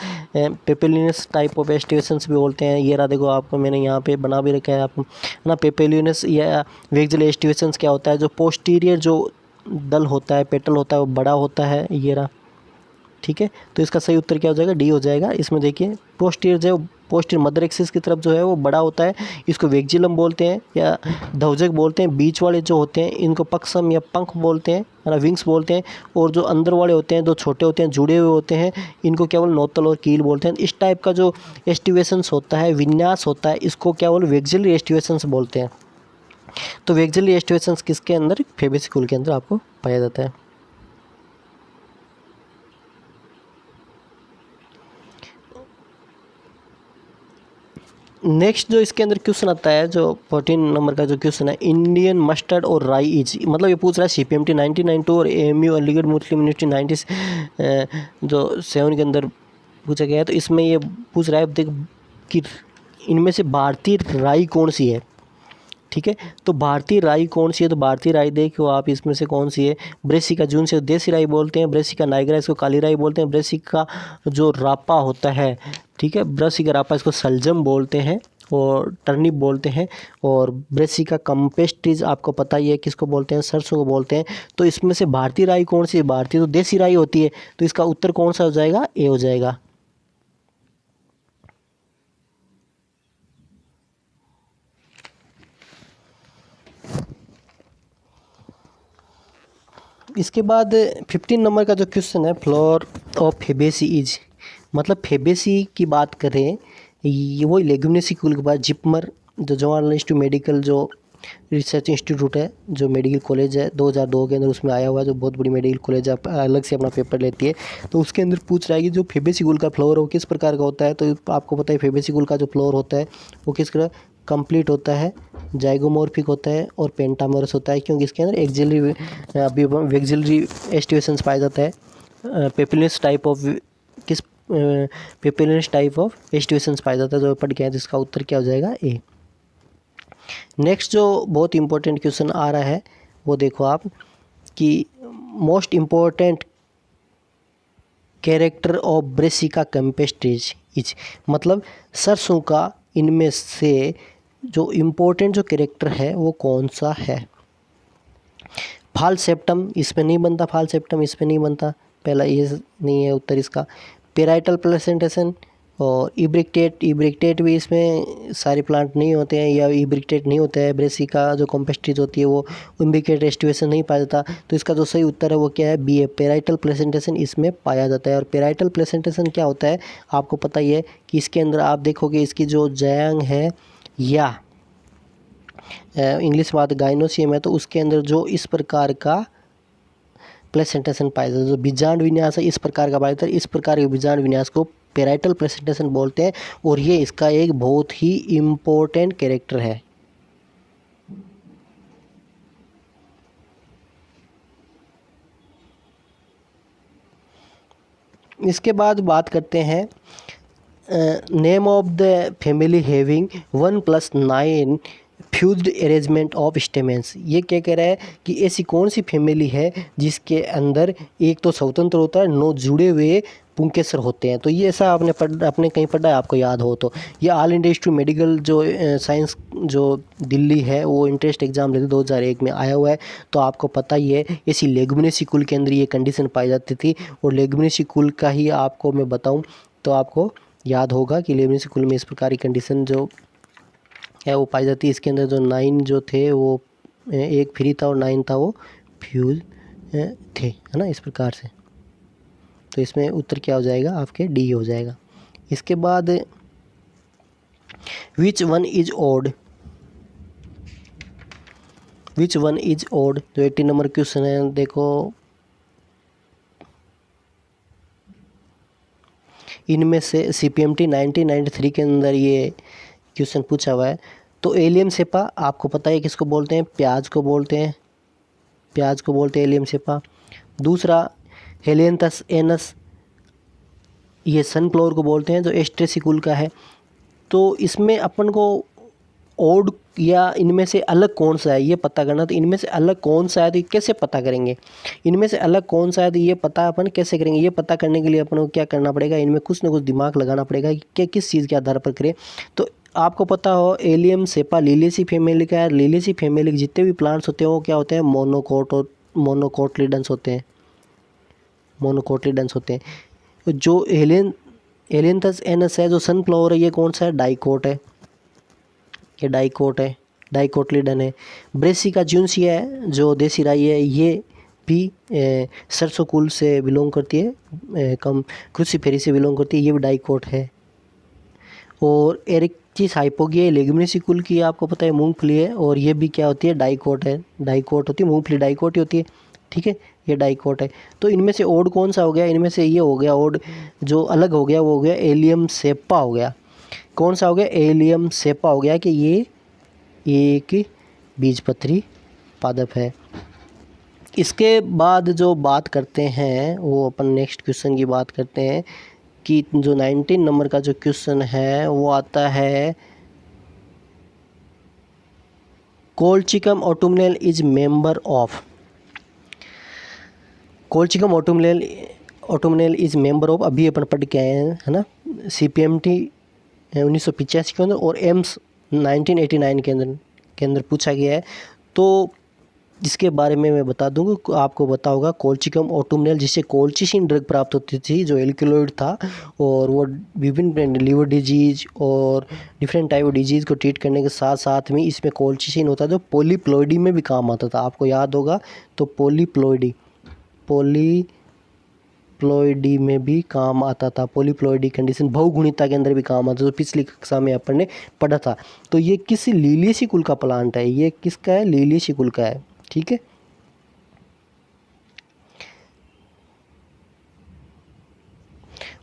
टाइप ऑफ एस्टिवेशंस भी बोलते हैं। ये रहा देखो, आपको मैंने यहाँ पे बना भी रखा है आपको ना, पेपिलिनस या वेक्जिलरी एस्टिवेशंस क्या होता है, जो पोस्टीरियर जो दल होता है, पेटल होता है, वो बड़ा होता है, ये रहा, ठीक है। तो इसका सही उत्तर क्या हो जाएगा, डी हो जाएगा। इसमें देखिए पोस्टीरियर जो पोस्टीरियर मदर एक्सिस की तरफ जो है वो बड़ा होता है, इसको वेक्जिलम बोलते हैं या ध्वजक बोलते हैं। बीच वाले जो होते हैं इनको पक्सम या पंख बोलते हैं, है ना, विंग्स बोलते हैं। और जो अंदर वाले होते हैं, जो छोटे होते हैं, जुड़े हुए होते हैं, इनको केवल नोतल और कील बोलते हैं। इस टाइप का जो एस्टिवेशंस होता है, विन्यास होता है, इसको केवल वेक्जिलरी एस्टिवेशंस बोलते हैं। तो वेक्जिलरी एस्टिवेशंस किसके अंदर, फेबेसी कुल के अंदर आपको पाया जाता है। नेक्स्ट जो इसके अंदर क्वेश्चन आता है, जो 14 नंबर का जो क्वेश्चन है, इंडियन मस्टर्ड और राई इज, मतलब ये पूछ रहा है सीपीएमटी 1992 और एएमयू अलीगढ़ मुस्लिम यूनिवर्सिटी 1997 के अंदर पूछा गया है। तो इसमें ये पूछ रहा है देख कि इनमें से भारतीय राई कौन सी है, ठीक है। तो भारतीय राई कौन सी है, तो भारतीय राई देखो आप, इसमें से कौन सी है, ब्रेसिका जून से देसी राई बोलते हैं, ब्रेसिका नाइग्रा इसको काली राई बोलते हैं, ब्रेसिका जो रापा होता है, ठीक है, ब्रेसिका रापा इसको सलजम बोलते हैं और टर्निप बोलते हैं, और ब्रेसिका कम्पेस्टिज आपको पता ही है किसको बोलते हैं, सरसों को बोलते हैं। तो इसमें से भारतीय राई कौन सी है, भारतीय तो देसी राई होती है, तो इसका उत्तर कौन सा हो जाएगा, ए हो जाएगा। इसके बाद 15 नंबर का जो क्वेश्चन है, फ्लोर ऑफ फेबेसी इज, मतलब फेबेसी की बात करें, ये वही लेगुमिनेसी कुल के बाद जिपमर जो जवाहरलाल इंस्टीट्यूट मेडिकल जो रिसर्च इंस्टीट्यूट है जो मेडिकल कॉलेज है 2002 के अंदर उसमें आया हुआ है, जो बहुत बड़ी मेडिकल कॉलेज है, अलग से अपना पेपर लेती है। तो उसके अंदर पूछ रहा है कि जो फेबेसिकुल का फ्लोर वो किस प्रकार का होता है। तो आपको पता है फेबेसिकुल का जो फ्लोर होता है वो किस तरह कंप्लीट होता है, जाइगोमॉर्फिक होता है और पेंटामोरस होता है, क्योंकि इसके अंदर वेक्सिलरी एस्टिवेशंस पाया जाता है। पेपिलिनस टाइप ऑफ किस पेपिलिनस टाइप ऑफ एस्टिवेशंस पाया जाता है, जो पढ़ के हैं, जिसका उत्तर क्या हो जाएगा ए। नेक्स्ट जो बहुत इंपॉर्टेंट क्वेश्चन आ रहा है वो देखो आप कि most important character of Brassica campestris is, मतलब सरसों का इनमें से जो इम्पोर्टेंट जो कैरेक्टर है वो कौन सा है। फाल सेप्टम इसमें नहीं बनता, फाल सेप्टम इसमें नहीं बनता, पहला ये नहीं है उत्तर इसका। पेराइटल प्लेसेंटेशन और इब्रिक्टेट भी इसमें सारे प्लांट नहीं होते हैं, या इब्रिक्टेट नहीं होता है। ब्रेसिका जो कॉम्पेस्ट्रिज होती है वो इब्रिक्टेट एस्टिवेशन नहीं पाया जाता। तो इसका जो सही उत्तर है वो क्या है, बी है, पेराइटल प्लेसेंटेशन इसमें पाया जाता है। और पेराइटल प्लेसेंटेशन क्या होता है आपको पता ही है कि इसके अंदर आप देखोगे इसकी जो जयांग है या इंग्लिश में बात गाइनोसियम है, तो उसके अंदर जो इस प्रकार का प्लेसेंटेशन पाया जाता है, जो बीजांड विन्यास है इस प्रकार का पाया जाता है। इस प्रकार के बीजांड विन्यास को पेराइटल प्लेसेंटेशन बोलते हैं और ये इसका एक बहुत ही इम्पोर्टेंट कैरेक्टर है। इसके बाद बात करते हैं name of the family having 1+9 fused arrangement of stamens. ये क्या कह रहा है कि ऐसी कौन सी फैमिली है जिसके अंदर एक तो स्वतंत्र होता है, 9 जुड़े हुए पुंकेसर होते हैं। तो ये ऐसा आपने कहीं पढ़ा है, आपको याद हो तो। ये ऑल इंडिया इंस्टीट्यूट मेडिकल जो साइंस जो दिल्ली है वो इंट्रेंस एग्जाम लेते 2001 में आया हुआ है। तो आपको पता ही है ऐसी लेगुमिनेसी कुल के अंदर ये कंडीशन पाई जाती थी। और लेगुमिनेसी कुल का ही आपको मैं बताऊँ तो आपको याद होगा कि लेगुमिनेसी कुल में इस प्रकार की कंडीशन जो है वो पाई जाती है। इसके अंदर जो 9 जो थे वो एक फ्री था और 9 था वो फ्यूज थे, है ना, इस प्रकार से। तो इसमें उत्तर क्या हो जाएगा आपके डी हो जाएगा। इसके बाद which one is odd, which one is odd जो 18 नंबर क्वेश्चन है। देखो इनमें से CPMT 1993 के अंदर ये क्वेश्चन पूछा हुआ है। तो एलियम सेपा आपको पता है किसको बोलते हैं, प्याज को बोलते हैं, प्याज को बोलते हैं एलियम सेपा। दूसरा हेलियंथस एनस, ये सनफ्लावर को बोलते हैं जो एस्ट्रेसी कुल का है। तो इसमें अपन को ओड या इनमें से अलग कौन सा है ये पता करना। तो इनमें से अलग कौन सा है तो कैसे पता करेंगे, इनमें से अलग कौन सा है तो ये पता अपन कैसे करेंगे। ये पता करने के लिए अपन को क्या करना पड़ेगा, इनमें कुछ ना कुछ दिमाग लगाना पड़ेगा कि क्या किस चीज़ के आधार पर करें। तो आपको पता हो एलियम सेपा लिलियसी फैमिली का है। लिलियसी फैमिली के जितने भी प्लांट्स होते हैं वो क्या होते हैं, मोनोकोटिलिडन्स होते हैं, मोनोकोटिलिडन्स होते हैं। जो हेलियंथस एनस है जो सनफ्लावर है ये कौन सा है, डाइकोट है, ये डाइकोट है, डाइकोटिलिडन है। ब्रेसिका ज्यूनसिया है जो देसी राई है ये भी सरसों कुल से बिलोंग करती है, कम क्रूसीफेरी से बिलोंग करती है, ये भी डाइकोट है। और एरिक्टिस हाइपोगिया लेगुमिनेसी कुल की आपको पता है मूंगफली है और ये भी क्या होती है, डाइकोट है, डाइकोट होती है, मूंगफली डाइकोट ही होती है, ठीक है, ये डाइकोट है। तो इनमें से ओड कौन सा हो गया, इनमें से ये हो गया ओड जो अलग हो गया वो हो गया एलियम सेपा हो गया। कौन सा हो गया, एलियम सेपा हो गया कि ये एक बीजपत्री पादप है। इसके बाद जो बात करते हैं वो अपन नेक्स्ट क्वेश्चन की बात करते हैं कि जो 19 नंबर का जो क्वेश्चन है वो आता है Colchicum autumnale is member of, Colchicum autumnale is member of, अभी अपन पढ़ के आए हैं, है ना, CPMT 1985 के अंदर और एम्स 1989 के अंदर पूछा गया है। तो इसके बारे में मैं बता दूंगा, आपको पता होगा कोल्चिकम ऑटुमनेल जिससे कोल्चिसिन ड्रग प्राप्त होती थी जो एल्कलॉइड था और वो विभिन्न लिवर डिजीज और डिफरेंट टाइप ऑफ डिजीज़ को ट्रीट करने के साथ साथ में इसमें कोल्चिसिन होता है जो पॉलीप्लॉइडी में भी काम आता था, आपको याद होगा। तो पॉलीप्लॉइडी पॉलीप्लॉइडी में भी काम आता था। पॉलीप्लॉइडी कंडीशन बहुगुणिता के अंदर भी काम आता था, जो पिछली कक्षा में अपन ने पढ़ा था। तो ये किसी लिलियेसी कुल का प्लांट है, ये किसका है, लिलियेसी कुल का है। ठीक है,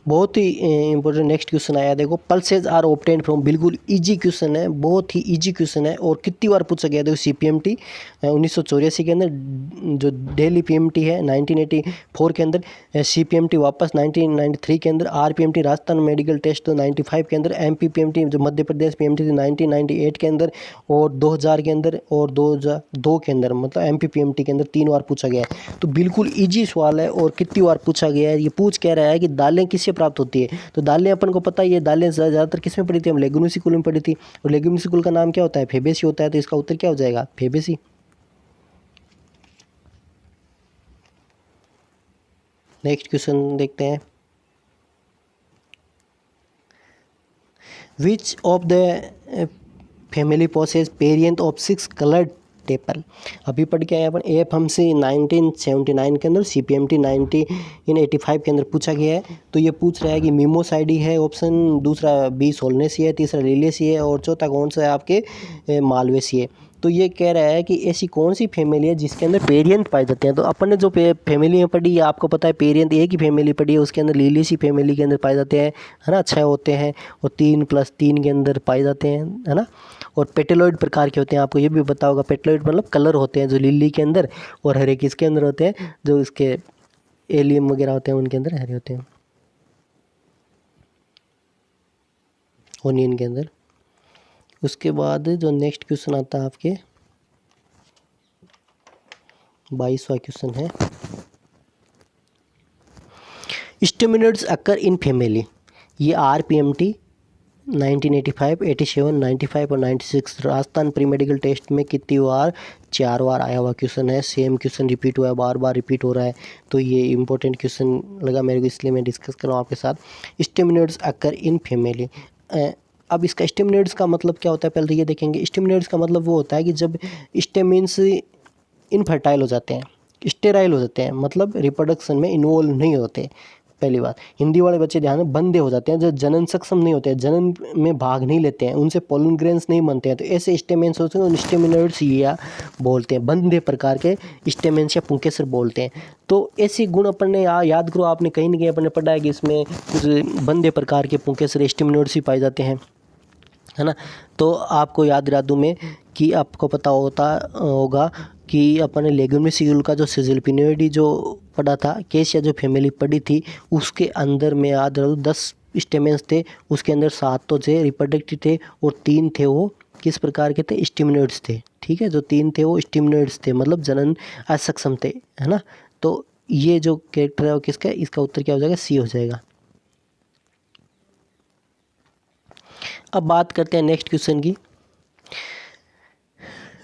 बहुत ही इंपॉर्टेंट नेक्स्ट क्वेश्चन आया, देखो पल्सेज आर ऑब्टेन्ड फ्रॉम, बिल्कुल इजी क्वेश्चन है, बहुत ही इजी क्वेश्चन है और कितनी बार पूछा गया। देखो CPMT 1984 के अंदर, जो दिल्ली PMT है 1984 के अंदर, CPMT वापस 1993 के अंदर, RPMT राजस्थान मेडिकल टेस्ट तो 95 के अंदर, MPPMT जो मध्य प्रदेश PMT थी 1998 के अंदर, और 2000 के अंदर, और 2002 के अंदर, मतलब MPPMT के अंदर 3 बार पूछा गया है। तो बिल्कुल ईजी सवाल है और कितनी बार पूछा गया है। ये पूछ कह रहा है कि दालें किससे प्राप्त होती है, तो दालें अपन को पता ही है, दालें ज़्यादातर किस में पड़ी थी, हम लेगुमिनोसा कुल में पड़ी थी, और लेगुमिनोसा कुल का नाम क्या होता है, फेबेसी होता है। तो इसका उत्तर क्या हो जाएगा, फेबेसी। नेक्स्ट क्वेश्चन देखते हैं, which of the family possess perianth of 6 coloured tepal. अभी पढ़ के आए अपन, AFMC 1979 के अंदर, CPMT 1985 के अंदर पूछा गया है। तो ये पूछ रहा है कि मिमोसाइडी है ऑप्शन, दूसरा B सोलनेसी है, तीसरा लिलियेसी है, और चौथा कौन सा है आपके मालवेसी है। तो ये कह रहा है कि ऐसी कौन सी फैमिली है जिसके अंदर पेरियंथ पाए जाते हैं। तो अपन ने जो फैमिली में पढ़ी है, आपको पता है पेरियंथ एक ही फैमिली पढ़ी है, उसके अंदर लिलियेसी फैमिली के अंदर पाए जाते हैं, है ना, 6 होते हैं, और 3+3 के अंदर पाए जाते हैं, है ना। और पेटेलॉइड प्रकार के होते हैं, आपको ये भी पता होगा, पेटेलॉइड मतलब कलर होते हैं जो लिली के अंदर, और हरे किसके अंदर होते हैं, जो इसके एलियम वगैरह होते हैं उनके अंदर हरे होते हैं, ओनियन के अंदर। उसके बाद जो नेक्स्ट क्वेश्चन आता है आपके 22वां क्वेश्चन है, स्टेमिनोइड्स अकर इन फैमिली। ये RPMT 1985, 87, 95 और 96 राजस्थान प्री मेडिकल टेस्ट में कितनी बार, 4 बार आया हुआ क्वेश्चन है। सेम क्वेश्चन रिपीट हुआ है, बार बार रिपीट हो रहा है। तो ये इंपॉर्टेंट क्वेश्चन लगा मेरे को, इसलिए मैं डिस्कस कर रहा हूँ आपके साथ। स्टेमिनोइड्स अकर इन फैमिली, अब इसका स्टेमिनोइड्स का मतलब क्या होता है, पहले तो ये देखेंगे। स्टेमिनोइड्स का मतलब वो होता है कि जब स्टेमिन्स इनफर्टाइल हो जाते हैं, स्टेराइल हो जाते हैं, मतलब रिप्रोडक्शन में इन्वॉल्व नहीं होते। पहली बात, हिंदी वाले बच्चे ध्यान में, बंदे हो जाते हैं, जो जनन सक्षम नहीं होते हैं, जनन में भाग नहीं लेते हैं, उनसे पोलन ग्रेन्स नहीं बनते हैं, तो ऐसे स्टेमेंस होते हैं, स्टेमिनोइड्स या बोलते हैं, बंदे प्रकार के स्टेमेंस या पुंकेसर बोलते हैं। तो ऐसी गुण अपन ने याद करो, आपने कहीं ना कहीं अपन ने पढ़ा है कि इसमें कुछ बंदे प्रकार के पुंकेसर स्टेमिनोइड्स ही पाए जाते हैं, है ना। तो आपको याद दिला दूँ मैं कि आपको पता होगा कि अपन ने लेगुमिनोसा का जो सिजिलपिनोइडी जो पढ़ा था, केसिया जो फैमिली पढ़ी थी, उसके अंदर में याद रखो 10 स्टेमेंस थे, उसके अंदर 7 तो थे रिप्रोडक्टिव थे, और 3 थे वो किस प्रकार के थे, स्टिमुलेट्स थे। ठीक है, जो 3 थे वो स्टिमुलेट्स थे, मतलब जनन असक्षम थे, है ना। तो ये जो कैरेक्टर है वो किसका है, इसका उत्तर क्या हो जाएगा, C हो जाएगा। अब बात करते हैं नेक्स्ट क्वेश्चन की,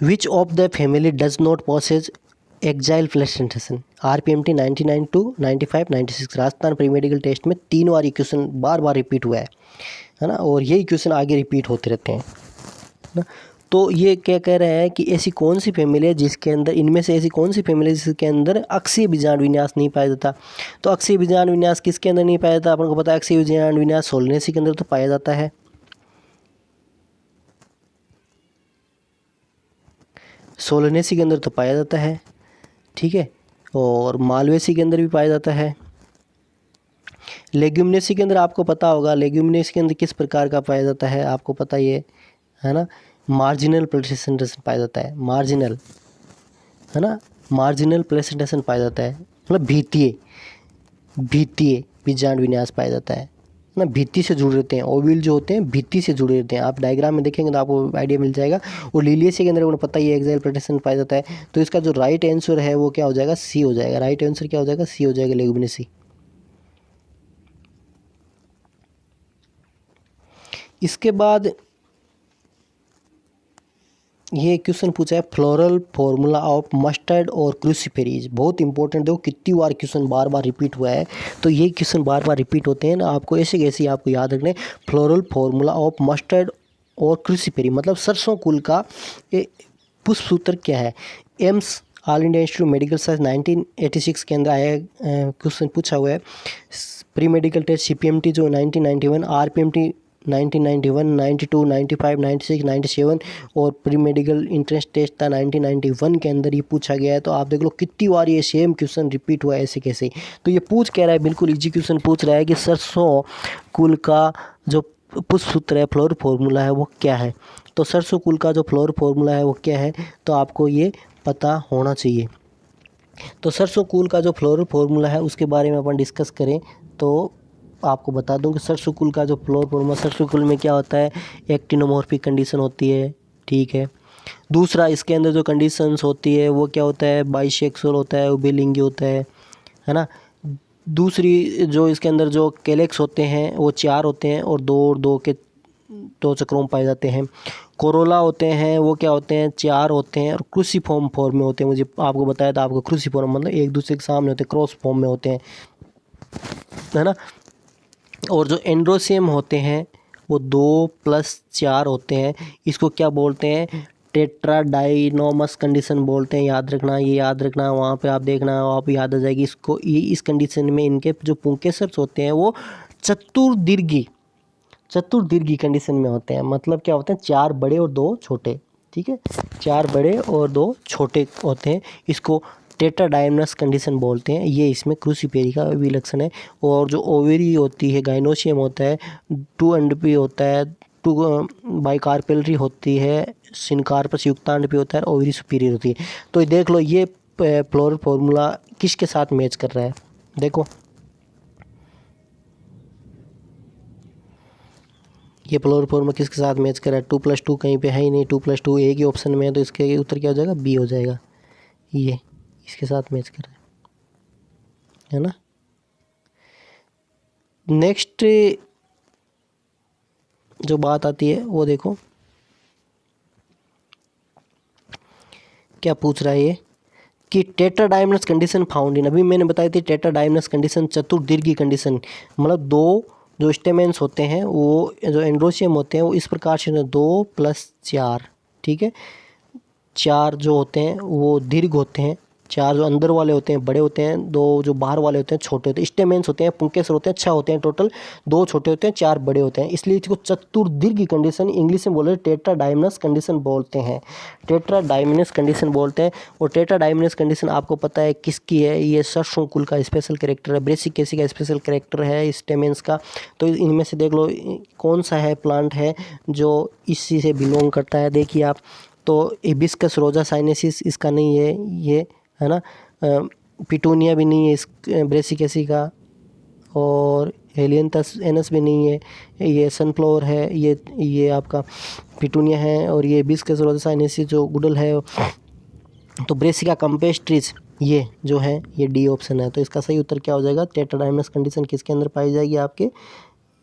which of the family does not possess axile placentation. RPMT 1992, 95, 96 Rajasthan pre medical test में 3 बार ये क्वेश्चन बार बार रिपीट हुआ है ना, और यही क्वेश्चन आगे रिपीट होते रहते हैं, है ना। तो ये क्या कह रहे हैं कि ऐसी कौन सी फैमिली है जिसके अंदर, इनमें से ऐसी कौन सी फैमिली है जिसके अंदर अक्षीय बीजांड विन्यास नहीं पाया जाता। तो अक्षीय बीजांड विन्यास किसके अंदर नहीं पाया जाता, अपन को पता है अक्षीय बीजांड विन्यास सोलनेसी के अंदर तो पाया जाता है, सोलनेसी के अंदर तो पाया जाता है, ठीक है, और मालवेसी के अंदर भी पाया जाता है। लेग्यूमिनेसी के अंदर आपको पता होगा, लेग्यूमिनेसी के अंदर किस प्रकार का पाया जाता है, आपको पता ही है ना, मार्जिनल प्लेसेंटेशन पाया जाता है, मार्जिनल, है ना, मार्जिनल प्लेसेंटेशन पाया जाता है, मतलब भीतीय बीजांड विन्यास पाया जाता है ना, भित्ति से जुड़े रहते हैं, ओव्यूल जो होते हैं भित्ति से जुड़े रहते हैं। आप डायग्राम में देखेंगे तो आपको आइडिया मिल जाएगा। और लिलियेसी के अंदर उन्हें पता ही है एक्साइल प्लेसेंटेशन पाया जाता है। तो इसका जो राइट आंसर है वो क्या हो जाएगा, C हो जाएगा। राइट आंसर क्या हो जाएगा, C हो जाएगा, लेगुमिनेसी। इसके बाद ये क्वेश्चन पूछा है, फ्लोरल फॉर्मूला ऑफ मस्टर्ड और क्रूसीफेरीज। बहुत इंपॉर्टेंट, देखो कितनी बार क्वेश्चन बार बार रिपीट हुआ है। तो ये क्वेश्चन बार बार रिपीट होते हैं ना, आपको ऐसे कैसे आपको याद रखने, फ्लोरल फॉर्मूला ऑफ मस्टर्ड और क्रूसीफेरी, मतलब सरसों कुल का पुष्प सूत्र क्या है, all India institute medical science 1986 के अंदर आया क्वेश्चन पूछा हुआ है। प्री मेडिकल टेस्ट CPMT जो 1991, RPMT 1991, 92, 95, 96, 97 और प्री मेडिकल इंट्रेंस टेस्ट था 1991 के अंदर ये पूछा गया है। तो आप देख लो कितनी बार ये सेम क्वेश्चन रिपीट हुआ है, ऐसे कैसे। तो ये पूछ कह रहा है, बिल्कुल इजी क्वेश्चन पूछ रहा है कि सरसों कुल का जो पुष्पसूत्र है, फ्लोर फॉर्मूला है, वो क्या है। तो सरसों कुल का जो फ्लोर फॉर्मूला है वो क्या है, तो आपको ये पता होना चाहिए। तो सरसों कुल का जो फ्लोरल फार्मूला है उसके बारे में अपन डिस्कस करें तो आपको बता दूं कि सरसों कुल का जो फ्लोर फार्मूला, सरसों कुल में क्या होता है, एक्टिनोमॉर्फिक कंडीशन होती है, ठीक है। दूसरा, इसके अंदर जो कंडीशंस होती है वो क्या होता है, बाइसेक्सुअल होता है, उभयलिंगी होता है ना। दूसरी जो इसके अंदर जो कैलेक्स होते हैं वो 4 होते हैं और 2 और 2 के 2 चक्रों में पाए जाते हैं। कोरोला होते हैं वो क्या होते हैं, 4 होते हैं और क्रूसिफॉर्म फॉर्म में होते हैं। मुझे आपको बताया था आपको, क्रूसिफॉर्म मतलब एक दूसरे के सामने होते हैं, क्रॉस फॉर्म में होते हैं, है ना। और जो एंड्रोसियम होते हैं वो 2+4 होते हैं। इसको क्या बोलते हैं, टेट्राडाइनोमस कंडीशन बोलते हैं। याद रखना, ये याद रखना, वहाँ पे आप देखना, आप याद आ जाएगी इसको। ये इस कंडीशन में इनके जो पुंकेसर्स होते हैं वो चतुर्दीर्घी कंडीशन में होते हैं। मतलब क्या होते हैं, 4 बड़े और 2 छोटे, ठीक है, 4 बड़े और 2 छोटे होते हैं। इसको टेट्राडाइमनस कंडीशन बोलते हैं। ये इसमें क्रूसिपेरी का विलक्षण है। और जो ओवेरी होती है, गाइनोसियम होता है, 2 अंडपी होता है, 2 बाइकार्पेलरी होती है, सिनकार्पस युक्तांडपी होता है, ओवेरी सुपीरियर होती है। तो देख लो ये फ्लोरल फार्मूला किसके साथ मैच कर रहा है, देखो ये फ्लोरल फार्मूला किसके साथ मैच कर रहा है। 2+2 कहीं पे है ही नहीं, 2+2 एक ही ऑप्शन में है, तो इसके उत्तर क्या हो जाएगा, बी हो जाएगा। ये इसके साथ मैच कर रहा है ना। नेक्स्ट जो बात आती है वो देखो क्या पूछ रहा है ये, कि टेट्राडाइमनस कंडीशन फाउंड इन, अभी मैंने बताई थी टेट्राडाइमनस कंडीशन चतुर्दीर्घी कंडीशन, मतलब 2 जो स्टेमेंस होते हैं वो जो एंड्रोसियम होते हैं वो इस प्रकार से 2+4, ठीक है। 4 जो होते हैं वो दीर्घ होते हैं, 4 जो अंदर वाले होते हैं बड़े होते हैं, 2 जो बाहर वाले होते हैं छोटे होते हैं। स्टेमेंस होते हैं, पुंकेसर होते हैं, 6 होते हैं टोटल, 2 छोटे होते हैं, 4 बड़े होते हैं। इसलिए इसको चतुर्दीर्घ कंडीशन इंग्लिश में बोले टेट्राडाइमनस कंडीशन बोलते हैं, टेट्राडाइमनस कंडीशन बोलते हैं। और टेट्राडाइमनस कंडीशन आपको पता है किसकी है, ये सरसों कुल का स्पेशल कैरेक्टर है, ब्रेसिकेसी का स्पेशल कैरेक्टर है स्टेमेंस का। तो इनमें से देख लो कौन सा है प्लांट है जो इसी से बिलोंग करता है। देखिए आप, तो हिबिस्कस रोजा साइनेसिस इसका नहीं है, ये है ना। पिटूनिया भी नहीं है इस ब्रेसिकेसी का, और हेलियंथस एनस भी नहीं है। ये सनफ्लावर है, ये आपका पिटूनिया है, और ये हिबिस्कस रोजा साइनेसिस जो गुडल है। तो ब्रेसिका कैम्पेस्ट्रिस ये जो है ये डी ऑप्शन है। तो इसका सही उत्तर क्या हो जाएगा, टेट्राडाइमनस कंडीशन किसके अंदर पाई जाएगी, आपके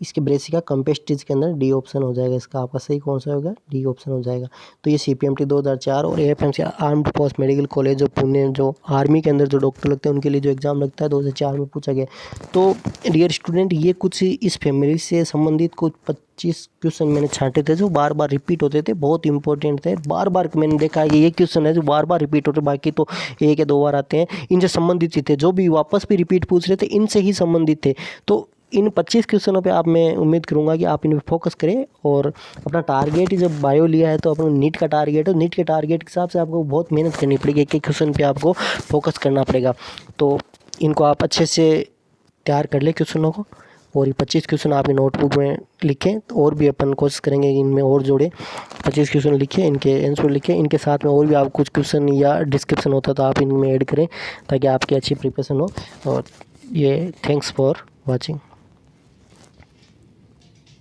इसके ब्रेसिका कैम्पेस्ट्रिस के अंदर डी ऑप्शन हो जाएगा। इसका आपका सही कौन सा होगा, डी ऑप्शन हो जाएगा। तो ये CPMT 2004 और AFMC armed force medical college जो पुणे, जो आर्मी के अंदर जो डॉक्टर लगते हैं उनके लिए जो एग्ज़ाम लगता है 2004 में पूछा गया। तो डियर स्टूडेंट, ये कुछ इस फैमिली से संबंधित कुछ 25 क्वेश्चन मैंने छांटे थे जो बार बार रिपीट होते थे, बहुत इंपॉर्टेंट थे। बार बार मैंने देखा है कि ये क्वेश्चन है जो बार बार रिपीट होते, बाकी तो 1 या 2 बार आते हैं। इनसे संबंधित ही थे, जो भी वापस भी रिपीट पूछ रहे थे इनसे ही संबंधित थे। तो इन 25 क्वेश्चनों पे आप, मैं उम्मीद करूंगा कि आप इन पर फोकस करें। और अपना टारगेट, जब बायो लिया है तो अपना नीट का टारगेट है, नीट के टारगेट के हिसाब से आपको बहुत मेहनत करनी पड़ेगी, एक एक क्वेश्चन पे आपको फोकस करना पड़ेगा। तो इनको आप अच्छे से तैयार कर लें क्वेश्चनों को, और ये 25 क्वेश्चन आपकी नोटबुक में लिखें। तो और भी अपन कोशिश करेंगे कि इनमें और जोड़े, 25 क्वेश्चन लिखे, इनके आंसर लिखें, इनके साथ में और भी आप कुछ क्वेश्चन या डिस्क्रिप्शन होता तो आप इनमें ऐड करें ताकि आपकी अच्छी प्रिपरेशन हो। और ये थैंक्स फॉर वॉचिंग।